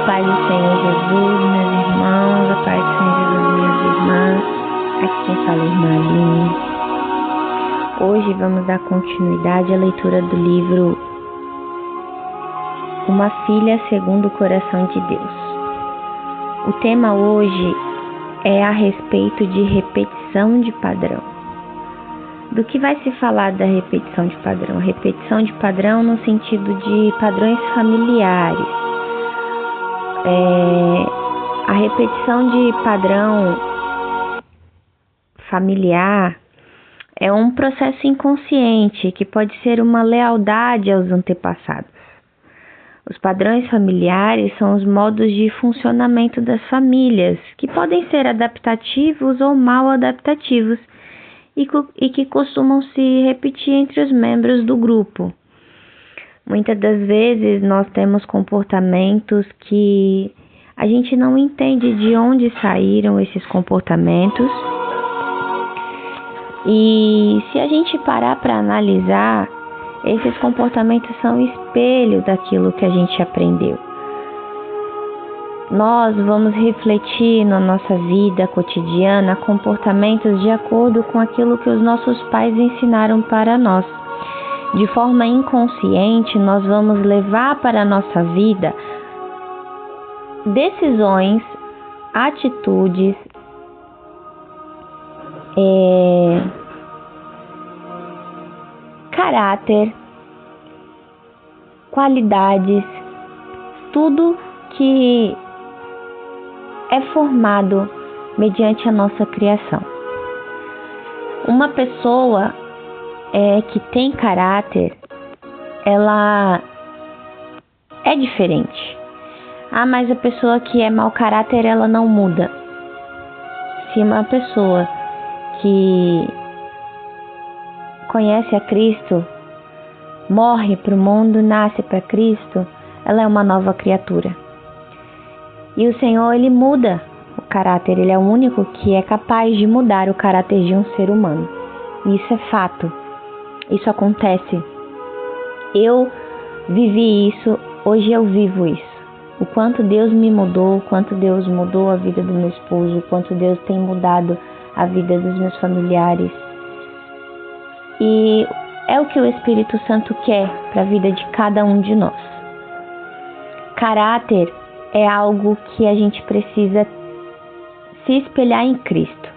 paz do Senhor Jesus, meus irmãos, a paz do Senhor Jesus, minhas irmãs. Aqui quem fala é a irmã Aline. Hoje vamos dar continuidade à leitura do livro Uma Filha Segundo o Coração de Deus. O tema hoje é a respeito de repetição de padrão. Do que vai se falar da repetição de padrão? Repetição de padrão no sentido de padrões familiares. A repetição de padrão familiar é um processo inconsciente que pode ser uma lealdade aos antepassados. Os padrões familiares são os modos de funcionamento das famílias, que podem ser adaptativos ou mal adaptativos, e que costumam se repetir entre os membros do grupo. Muitas das vezes nós temos comportamentos que a gente não entende de onde saíram esses comportamentos. E se a gente parar para analisar, esses comportamentos são espelho daquilo que a gente aprendeu. Nós vamos refletir na nossa vida cotidiana comportamentos de acordo com aquilo que os nossos pais ensinaram para nós. De forma inconsciente, nós vamos levar para a nossa vida decisões, atitudes, caráter, qualidades, tudo que é formado mediante a nossa criação. Uma pessoa que tem caráter, ela é diferente. Mas a pessoa que é mau caráter, ela não muda. Se uma pessoa que conhece a Cristo, morre para o mundo, nasce para Cristo, ela é uma nova criatura. E o Senhor, Ele muda o caráter, Ele é o único que é capaz de mudar o caráter de um ser humano. Isso é fato, isso acontece. Eu vivi isso, hoje eu vivo isso. O quanto Deus me mudou, o quanto Deus mudou a vida do meu esposo, o quanto Deus tem mudado a vida dos meus familiares. E é o que o Espírito Santo quer para a vida de cada um de nós. Caráter é algo que a gente precisa se espelhar em Cristo.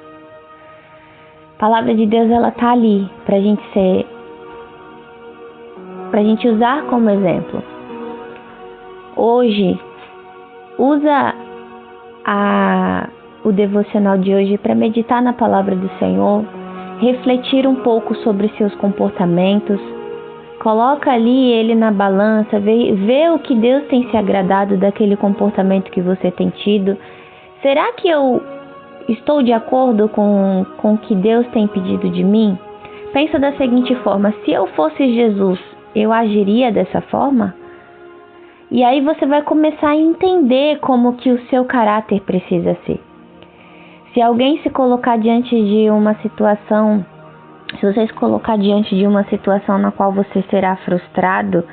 A palavra de Deus, ela tá ali para a gente usar como exemplo. Hoje, usa o devocional de hoje para meditar na palavra do Senhor, refletir um pouco sobre seus comportamentos, coloca ali ele na balança, vê o que Deus tem se agradado daquele comportamento que você tem tido. Será que eu estou de acordo com o que Deus tem pedido de mim? Pensa da seguinte forma: se eu fosse Jesus, eu agiria dessa forma? E aí você vai começar a entender como que o seu caráter precisa ser. Se alguém se colocar diante de uma situação, se você se colocar diante de uma situação na qual você será frustrado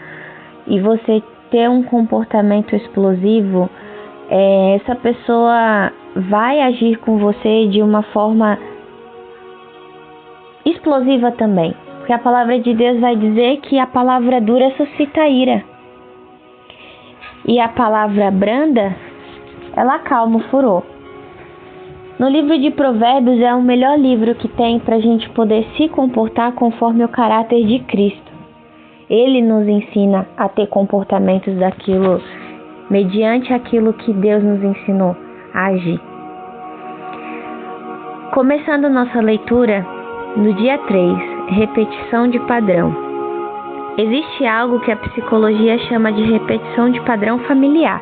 e você ter um comportamento explosivo, essa pessoa vai agir com você de uma forma explosiva também. Porque a palavra de Deus vai dizer que a palavra dura suscita ira. E a palavra branda, ela acalma o furor. No livro de Provérbios é o melhor livro que tem para a gente poder se comportar conforme o caráter de Cristo. Ele nos ensina a ter comportamentos daquilo, mediante aquilo que Deus nos ensinou a agir. Começando nossa leitura, no dia 3, repetição de padrão. Existe algo que a psicologia chama de repetição de padrão familiar.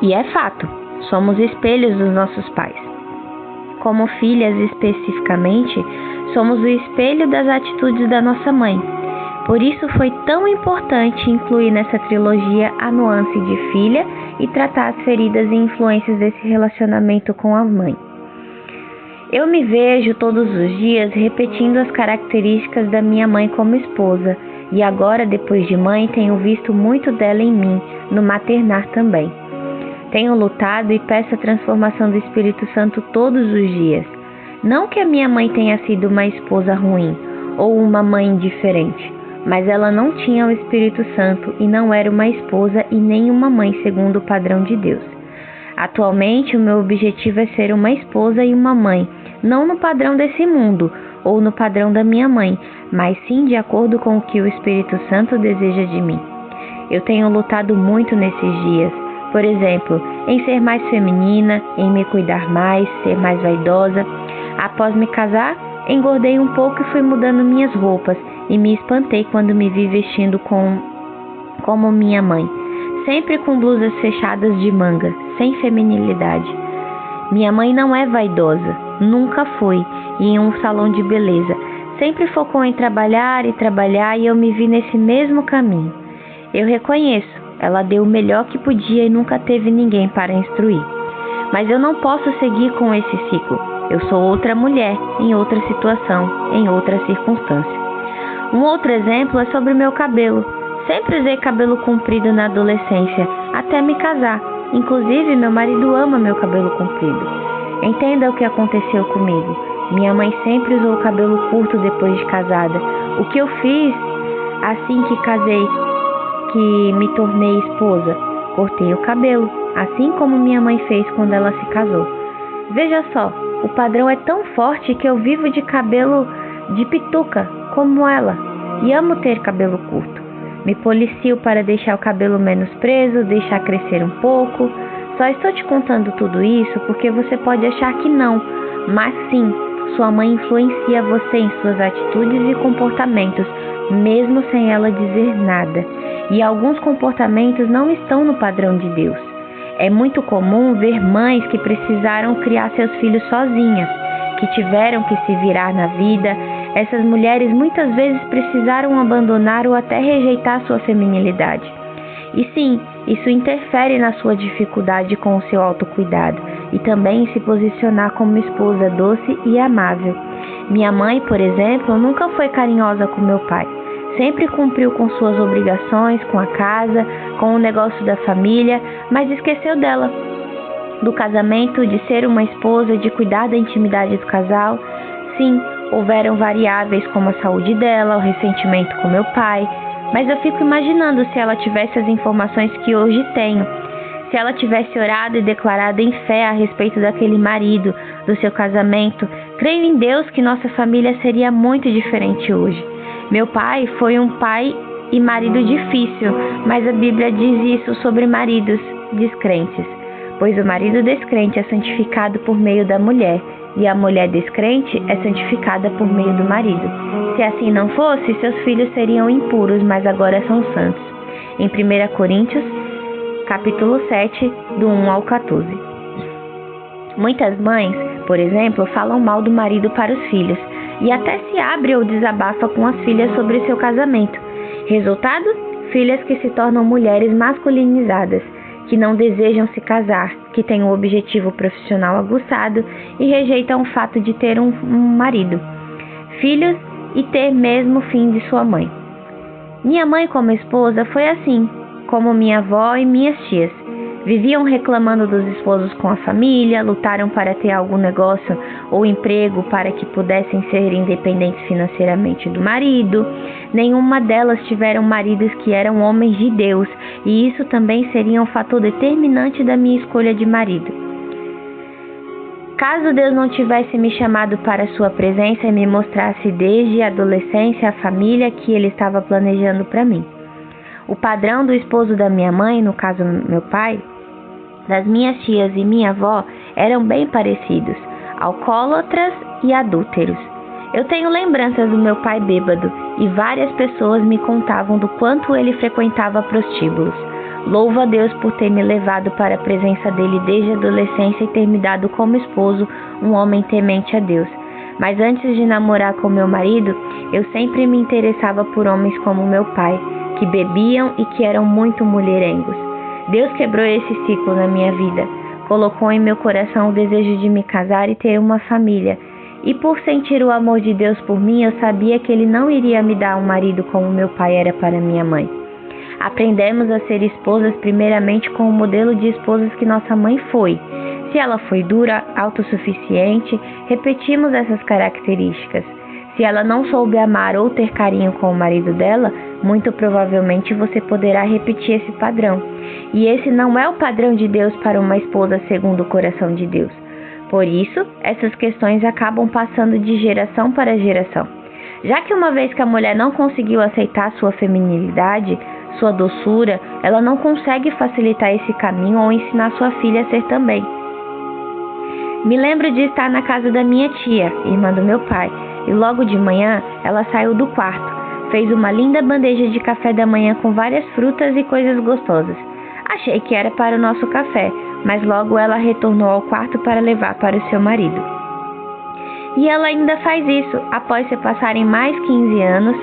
E é fato, somos espelhos dos nossos pais. Como filhas especificamente, somos o espelho das atitudes da nossa mãe. Por isso foi tão importante incluir nessa trilogia a nuance de filha e tratar as feridas e influências desse relacionamento com a mãe. Eu me vejo todos os dias repetindo as características da minha mãe como esposa, e agora, depois de mãe, tenho visto muito dela em mim, no maternar também. Tenho lutado e peço a transformação do Espírito Santo todos os dias. Não que a minha mãe tenha sido uma esposa ruim ou uma mãe indiferente, mas ela não tinha o Espírito Santo e não era uma esposa e nem uma mãe segundo o padrão de Deus. Atualmente, o meu objetivo é ser uma esposa e uma mãe, não no padrão desse mundo ou no padrão da minha mãe, mas sim de acordo com o que o Espírito Santo deseja de mim. Eu tenho lutado muito nesses dias, por exemplo, em ser mais feminina, em me cuidar mais, ser mais vaidosa. Após me casar, engordei um pouco e fui mudando minhas roupas e me espantei quando me vi vestindo como minha mãe, sempre com blusas fechadas de manga, sem feminilidade. Minha mãe não é vaidosa, nunca foi, e em um salão de beleza. Sempre focou em trabalhar e eu me vi nesse mesmo caminho. Eu reconheço, ela deu o melhor que podia e nunca teve ninguém para instruir. Mas eu não posso seguir com esse ciclo. Eu sou outra mulher, em outra situação, em outra circunstância. Um outro exemplo é sobre o meu cabelo. Sempre usei cabelo comprido na adolescência, até me casar. Inclusive, meu marido ama meu cabelo comprido. Entenda o que aconteceu comigo. Minha mãe sempre usou o cabelo curto depois de casada. O que eu fiz assim que casei, que me tornei esposa? Cortei o cabelo, assim como minha mãe fez quando ela se casou. Veja só, o padrão é tão forte que eu vivo de cabelo de pituca, como ela, e amo ter cabelo curto. Me policio para deixar o cabelo menos preso, deixar crescer um pouco. Só estou te contando tudo isso porque você pode achar que não, mas sim, sua mãe influencia você em suas atitudes e comportamentos, mesmo sem ela dizer nada. E alguns comportamentos não estão no padrão de Deus. É muito comum ver mães que precisaram criar seus filhos sozinhas, que tiveram que se virar na vida. Essas mulheres muitas vezes precisaram abandonar ou até rejeitar sua feminilidade. E sim, isso interfere na sua dificuldade com o seu autocuidado e também em se posicionar como esposa doce e amável. Minha mãe, por exemplo, nunca foi carinhosa com meu pai. Sempre cumpriu com suas obrigações, com a casa, com o negócio da família, mas esqueceu dela, do casamento, de ser uma esposa, de cuidar da intimidade do casal. Sim, houveram variáveis como a saúde dela, o ressentimento com meu pai, mas eu fico imaginando se ela tivesse as informações que hoje tenho, se ela tivesse orado e declarado em fé a respeito daquele marido, do seu casamento. Creio em Deus que nossa família seria muito diferente hoje. Meu pai foi um pai e marido difícil, mas a Bíblia diz isso sobre maridos descrentes, pois o marido descrente é santificado por meio da mulher, e a mulher descrente é santificada por meio do marido. Se assim não fosse, seus filhos seriam impuros, mas agora são santos. Em 1 Coríntios, capítulo 7, do 1 ao 14. Muitas mães, por exemplo, falam mal do marido para os filhos, e até se abre ou desabafa com as filhas sobre seu casamento. Resultado? Filhas que se tornam mulheres masculinizadas, que não desejam se casar, que têm um objetivo profissional aguçado e rejeitam o fato de ter um marido, filhos e ter mesmo o fim de sua mãe. Minha mãe, como esposa, foi assim, como minha avó e minhas tias. Viviam reclamando dos esposos com a família, lutaram para ter algum negócio ou emprego para que pudessem ser independentes financeiramente do marido. Nenhuma delas tiveram maridos que eram homens de Deus, e isso também seria um fator determinante da minha escolha de marido. Caso Deus não tivesse me chamado para sua presença e me mostrasse desde a adolescência a família que Ele estava planejando para mim. O padrão do esposo da minha mãe, no caso meu pai, das minhas tias e minha avó, eram bem parecidos, alcoólatras e adúlteros. Eu tenho lembranças do meu pai bêbado e várias pessoas me contavam do quanto ele frequentava prostíbulos. Louvo a Deus por ter me levado para a presença dele desde a adolescência e ter me dado como esposo um homem temente a Deus. Mas antes de namorar com meu marido, eu sempre me interessava por homens como meu pai, que bebiam e que eram muito mulherengos. Deus quebrou esse ciclo na minha vida, colocou em meu coração o desejo de me casar e ter uma família. E por sentir o amor de Deus por mim, eu sabia que Ele não iria me dar um marido como meu pai era para minha mãe. Aprendemos a ser esposas primeiramente com o modelo de esposas que nossa mãe foi. Se ela foi dura, autossuficiente, repetimos essas características. Se ela não soube amar ou ter carinho com o marido dela, muito provavelmente você poderá repetir esse padrão. E esse não é o padrão de Deus para uma esposa segundo o coração de Deus. Por isso, essas questões acabam passando de geração para geração. Já que uma vez que a mulher não conseguiu aceitar sua feminilidade, sua doçura, ela não consegue facilitar esse caminho ou ensinar sua filha a ser também. Me lembro de estar na casa da minha tia, irmã do meu pai, e logo de manhã ela saiu do quarto, fez uma linda bandeja de café da manhã com várias frutas e coisas gostosas. Achei que era para o nosso café, mas logo ela retornou ao quarto para levar para o seu marido. E ela ainda faz isso após se passarem mais 15 anos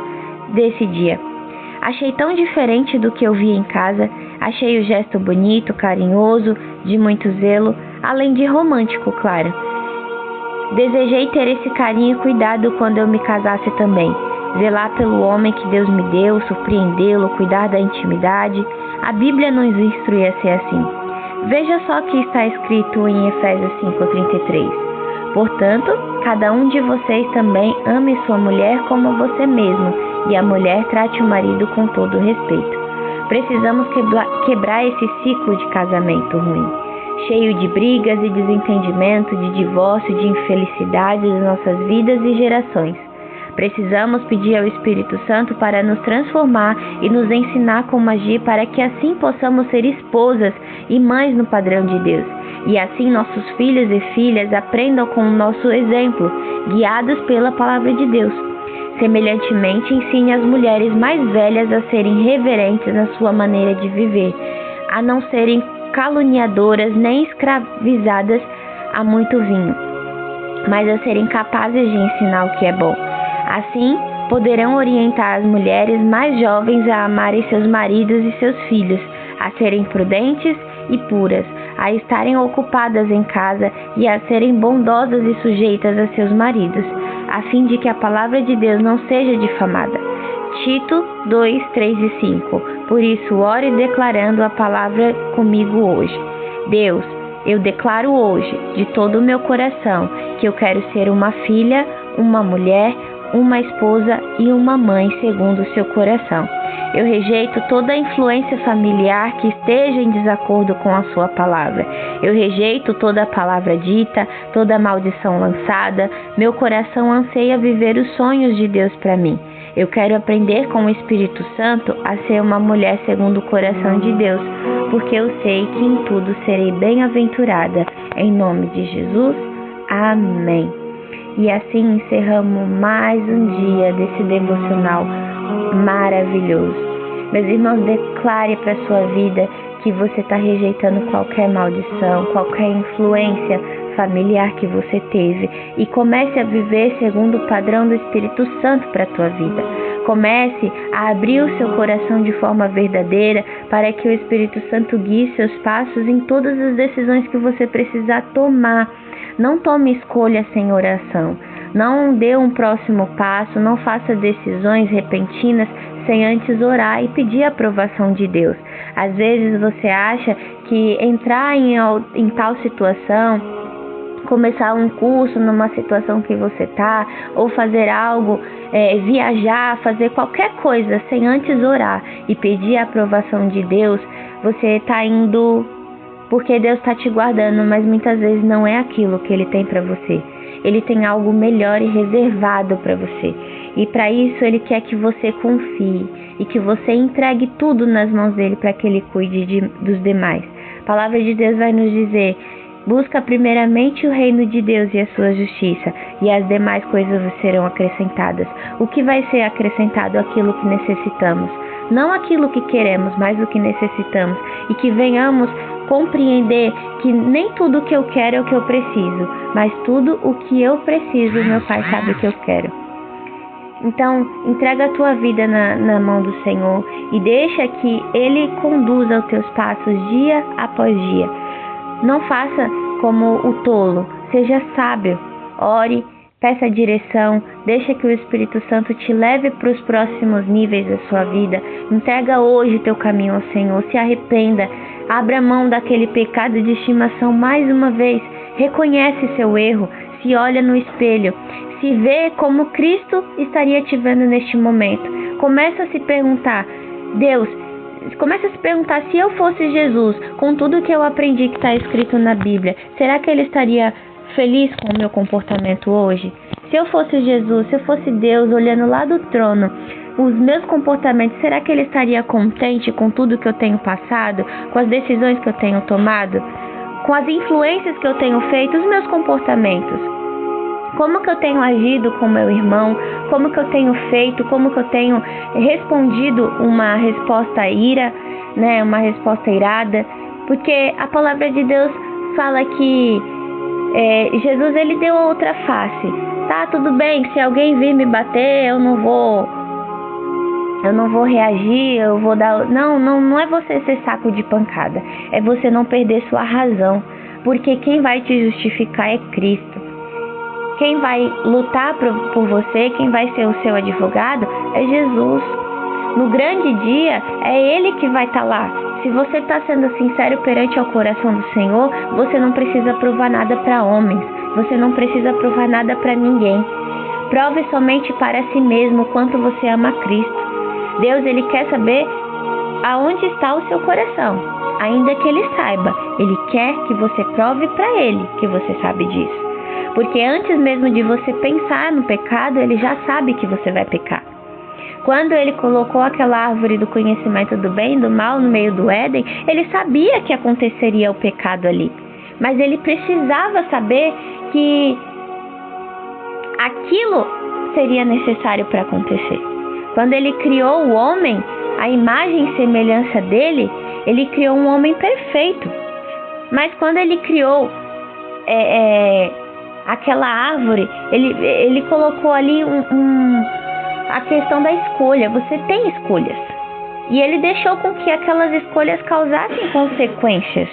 desse dia. Achei tão diferente do que eu via em casa, achei o gesto bonito, carinhoso, de muito zelo, além de romântico, claro. Desejei ter esse carinho e cuidado quando eu me casasse também. Zelar pelo homem que Deus me deu, surpreendê-lo, cuidar da intimidade. A Bíblia nos instrui a ser assim. Veja só o que está escrito em Efésios 5:33. Portanto, cada um de vocês também ame sua mulher como você mesmo, e a mulher trate o marido com todo respeito. Precisamos quebrar esse ciclo de casamento ruim, cheio de brigas e desentendimento, de divórcio, de infelicidade das nossas vidas e gerações. Precisamos pedir ao Espírito Santo para nos transformar e nos ensinar como agir para que assim possamos ser esposas e mães no padrão de Deus. E assim nossos filhos e filhas aprendam com o nosso exemplo, guiados pela palavra de Deus. Semelhantemente, ensine as mulheres mais velhas a serem reverentes na sua maneira de viver, a não serem caluniadoras nem escravizadas a muito vinho, mas a serem capazes de ensinar o que é bom. Assim, poderão orientar as mulheres mais jovens a amarem seus maridos e seus filhos, a serem prudentes e puras, a estarem ocupadas em casa e a serem bondosas e sujeitas a seus maridos, a fim de que a palavra de Deus não seja difamada. Tito 2, 3 e 5. Por isso, ore declarando a palavra comigo hoje. Deus, eu declaro hoje, de todo o meu coração, que eu quero ser uma filha, uma mulher, uma esposa e uma mãe segundo o seu coração. Eu rejeito toda a influência familiar que esteja em desacordo com a sua palavra. Eu rejeito toda a palavra dita, toda a maldição lançada. Meu coração anseia viver os sonhos de Deus para mim. Eu quero aprender com o Espírito Santo a ser uma mulher segundo o coração de Deus, porque eu sei que em tudo serei bem-aventurada. Em nome de Jesus, amém. E assim encerramos mais um dia desse devocional maravilhoso. Meus irmãos, declare para a sua vida que você está rejeitando qualquer maldição, qualquer influência familiar que você teve e comece a viver segundo o padrão do Espírito Santo para a tua vida. Comece a abrir o seu coração de forma verdadeira para que o Espírito Santo guie seus passos em todas as decisões que você precisar tomar. Não tome escolha sem oração. Não dê um próximo passo, não faça decisões repentinas sem antes orar e pedir a aprovação de Deus. Às vezes você acha que entrar em tal situação, começar um curso numa situação que você está, ou fazer algo, viajar, fazer qualquer coisa sem antes orar e pedir a aprovação de Deus, você está indo porque Deus está te guardando, mas muitas vezes não é aquilo que Ele tem para você. Ele tem algo melhor e reservado para você. E para isso Ele quer que você confie e que você entregue tudo nas mãos dEle para que Ele cuide dos demais. A palavra de Deus vai nos dizer: busca primeiramente o reino de Deus e a sua justiça, e as demais coisas serão acrescentadas. O que vai ser acrescentado? Aquilo que necessitamos. Não aquilo que queremos, mas o que necessitamos. E que venhamos compreender que nem tudo o que eu quero é o que eu preciso, mas tudo o que eu preciso, meu Pai sabe o que eu quero. Então, entrega a tua vida na mão do Senhor e deixa que Ele conduza os teus passos dia após dia. Não faça como o tolo, seja sábio, ore, peça direção, deixa que o Espírito Santo te leve para os próximos níveis da sua vida. Entrega hoje teu caminho ao Senhor, se arrependa, abra mão daquele pecado de estimação mais uma vez, reconhece seu erro, se olha no espelho, se vê como Cristo estaria te vendo neste momento. Começa a se perguntar, começa a se perguntar, se eu fosse Jesus, com tudo que eu aprendi que está escrito na Bíblia, será que ele estaria feliz com o meu comportamento hoje? Se eu fosse Jesus, se eu fosse Deus olhando lá do trono, os meus comportamentos, será que ele estaria contente com tudo que eu tenho passado, com as decisões que eu tenho tomado, com as influências que eu tenho feito, os meus comportamentos? Como que eu tenho agido com meu irmão? Como que eu tenho feito? Como que eu tenho respondido uma resposta ira, né? Uma resposta irada? Porque a palavra de Deus fala que Jesus, ele deu outra face. Tá, tudo bem, se alguém vir me bater, eu não vou reagir, eu vou dar... Não é você ser saco de pancada. É você não perder sua razão. Porque quem vai te justificar é Cristo. Quem vai lutar por você, quem vai ser o seu advogado, é Jesus. No grande dia, é Ele que vai estar lá. Se você está sendo sincero perante ao coração do Senhor, você não precisa provar nada para homens. Você não precisa provar nada para ninguém. Prove somente para si mesmo o quanto você ama Cristo. Deus, Ele quer saber aonde está o seu coração. Ainda que Ele saiba, Ele quer que você prove para Ele que você sabe disso. Porque antes mesmo de você pensar no pecado, Ele já sabe que você vai pecar. Quando Ele colocou aquela árvore do conhecimento do bem e do mal no meio do Éden, Ele sabia que aconteceria o pecado ali. Mas Ele precisava saber que aquilo seria necessário para acontecer. Quando Ele criou o homem, a imagem e semelhança dele, Ele criou um homem perfeito. Mas quando Ele criou aquela árvore, ele colocou ali a questão da escolha. Você tem escolhas. E Ele deixou com que aquelas escolhas causassem consequências.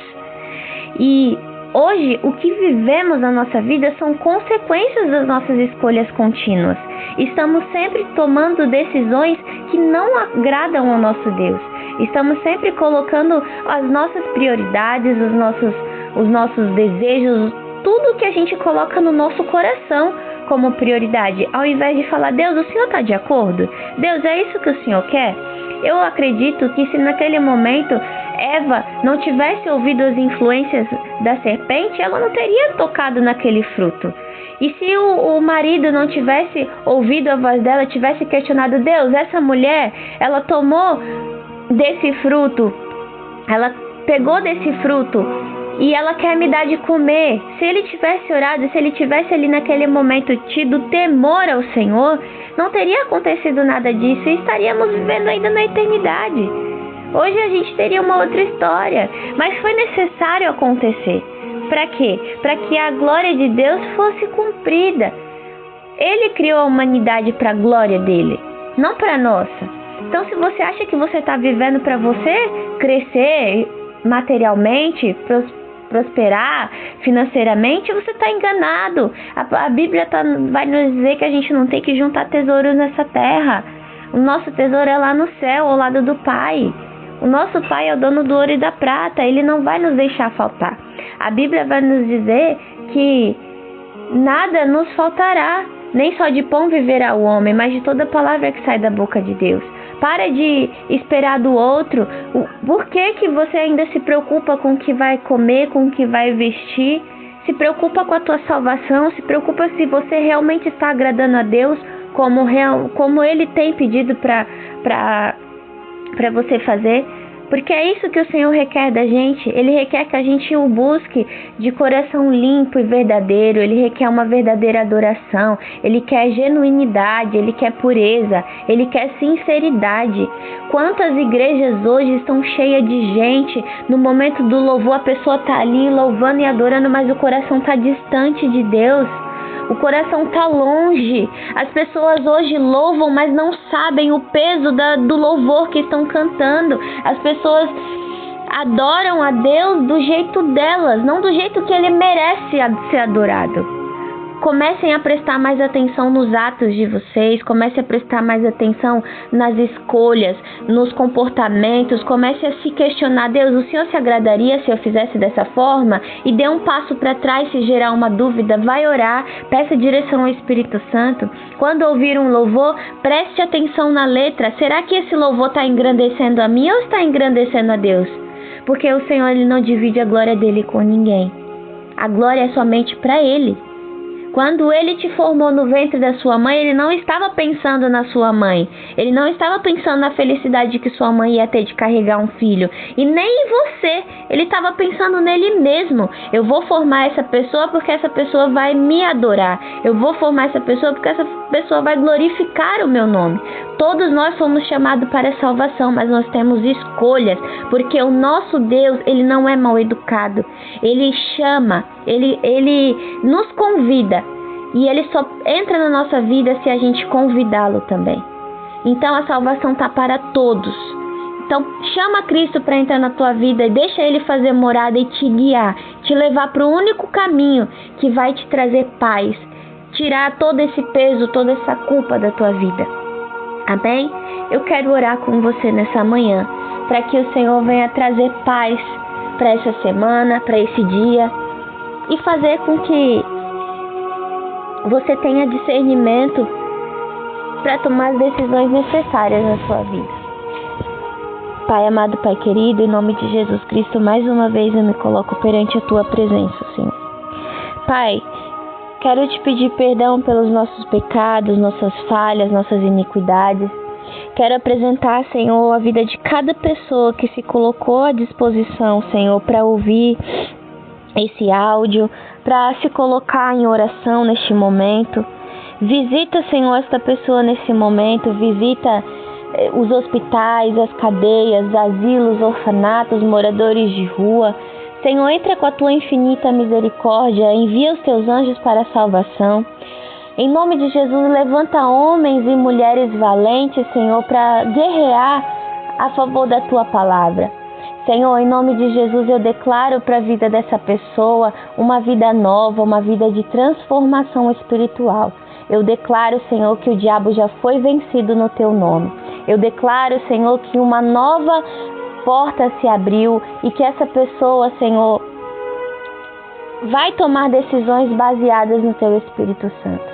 E hoje, o que vivemos na nossa vida são consequências das nossas escolhas contínuas. Estamos sempre tomando decisões que não agradam ao nosso Deus. Estamos sempre colocando as nossas prioridades, os nossos desejos, tudo que a gente coloca no nosso coração como prioridade, ao invés de falar, Deus, o Senhor está de acordo? Deus, é isso que o Senhor quer? Eu acredito que se naquele momento Eva não tivesse ouvido as influências da serpente, ela não teria tocado naquele fruto. E se o marido não tivesse ouvido a voz dela, tivesse questionado, Deus, essa mulher, ela tomou desse fruto, ela pegou desse fruto e ela quer me dar de comer. Se ele tivesse orado, se ele tivesse ali naquele momento tido temor ao Senhor, não teria acontecido nada disso e estaríamos vivendo ainda na eternidade. Hoje a gente teria uma outra história, mas foi necessário acontecer. Para quê? Para que a glória de Deus fosse cumprida. Ele criou a humanidade para a glória dele, não para a nossa. Então, se você acha que você está vivendo para você crescer materialmente, prosperar financeiramente, você está enganado. A Bíblia vai nos dizer que a gente não tem que juntar tesouros nessa terra. O nosso tesouro é lá no céu, ao lado do Pai. O nosso Pai é o dono do ouro e da prata. Ele não vai nos deixar faltar. A Bíblia vai nos dizer que nada nos faltará. Nem só de pão viverá o homem, mas de toda palavra que sai da boca de Deus. Para de esperar do outro. Por que você ainda se preocupa com o que vai comer, com o que vai vestir? Se preocupa com a tua salvação, se preocupa se você realmente está agradando a Deus como Ele tem pedido para você fazer. Porque é isso que o Senhor requer da gente. Ele requer que a gente o busque de coração limpo e verdadeiro. Ele requer uma verdadeira adoração. Ele quer genuinidade, Ele quer pureza, Ele quer sinceridade. Quantas igrejas hoje estão cheias de gente, no momento do louvor a pessoa está ali louvando e adorando, mas o coração está distante de Deus. O coração está longe. As pessoas hoje louvam, mas não sabem o peso do louvor que estão cantando. As pessoas adoram a Deus do jeito delas, não do jeito que Ele merece ser adorado. comecem a prestar mais atenção nos atos de vocês, comecem a prestar mais atenção nas escolhas, nos comportamentos, comecem a se questionar: Deus, o Senhor se agradaria se eu fizesse dessa forma? E dê um passo para trás se gerar uma dúvida, vai orar, peça direção ao Espírito Santo. Quando ouvir um louvor, preste atenção na letra. Será que esse louvor está engrandecendo a mim ou está engrandecendo a Deus? Porque o Senhor, Ele não divide a glória dele com ninguém. A glória é somente para Ele. Quando Ele te formou no ventre da sua mãe, Ele não estava pensando na sua mãe. Ele não estava pensando na felicidade que sua mãe ia ter de carregar um filho. E nem em você. Ele estava pensando nele mesmo. Eu vou formar essa pessoa porque essa pessoa vai me adorar. Eu vou formar essa pessoa porque essa pessoa vai glorificar o meu nome. Todos nós somos chamados para a salvação, mas nós temos escolhas. Porque o nosso Deus, Ele não é mal educado. Ele chama, Ele nos convida. E Ele só entra na nossa vida se a gente convidá-lo também. Então a salvação está para todos. Então chama Cristo para entrar na tua vida e deixa Ele fazer morada e te guiar. Te levar para o único caminho que vai te trazer paz. Tirar todo esse peso, toda essa culpa da tua vida. Amém? Eu quero orar com você nessa manhã. Para que o Senhor venha trazer paz para essa semana, para esse dia. E fazer com que você tenha discernimento para tomar as decisões necessárias na sua vida. Pai amado, Pai querido, em nome de Jesus Cristo, mais uma vez eu me coloco perante a Tua presença, Senhor. Pai, quero te pedir perdão pelos nossos pecados, nossas falhas, nossas iniquidades. Quero apresentar, Senhor, a vida de cada pessoa que se colocou à disposição, Senhor, para ouvir esse áudio, para se colocar em oração neste momento. Visita, Senhor, esta pessoa nesse momento. Visita os hospitais, as cadeias, asilos, orfanatos, moradores de rua. Senhor, entra com a Tua infinita misericórdia. Envia os Teus anjos para a salvação. Em nome de Jesus, levanta homens e mulheres valentes, Senhor, para guerrear a favor da Tua palavra. Senhor, em nome de Jesus, eu declaro para a vida dessa pessoa uma vida nova, uma vida de transformação espiritual. Eu declaro, Senhor, que o diabo já foi vencido no Teu nome. Eu declaro, Senhor, que uma nova porta se abriu e que essa pessoa, Senhor, vai tomar decisões baseadas no Teu Espírito Santo.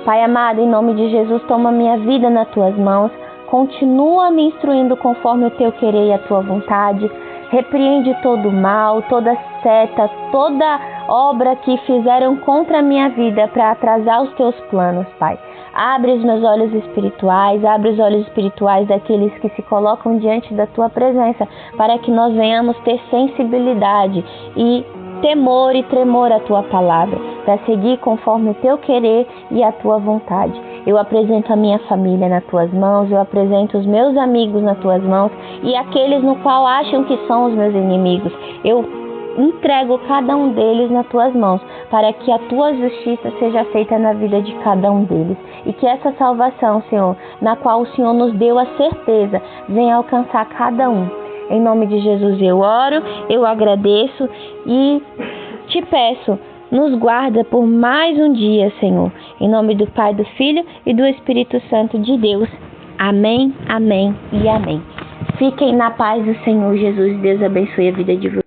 Pai amado, em nome de Jesus, toma minha vida nas Tuas mãos. Continua me instruindo conforme o Teu querer e a Tua vontade. Repreende todo o mal, toda seta, toda obra que fizeram contra a minha vida para atrasar os Teus planos, Pai. Abre os meus olhos espirituais, abre os olhos espirituais daqueles que se colocam diante da Tua presença, para que nós venhamos ter sensibilidade e temor e tremor à Tua palavra, para seguir conforme o Teu querer e a Tua vontade. Eu apresento a minha família nas Tuas mãos, eu apresento os meus amigos nas Tuas mãos e aqueles no qual acham que são os meus inimigos. Eu entrego cada um deles nas Tuas mãos, para que a Tua justiça seja feita na vida de cada um deles. E que essa salvação, Senhor, na qual o Senhor nos deu a certeza, venha alcançar cada um. Em nome de Jesus eu oro, eu agradeço e te peço, nos guarda por mais um dia, Senhor. Em nome do Pai, do Filho e do Espírito Santo de Deus. Amém, amém e amém. Fiquem na paz do Senhor Jesus. Deus abençoe a vida de vocês.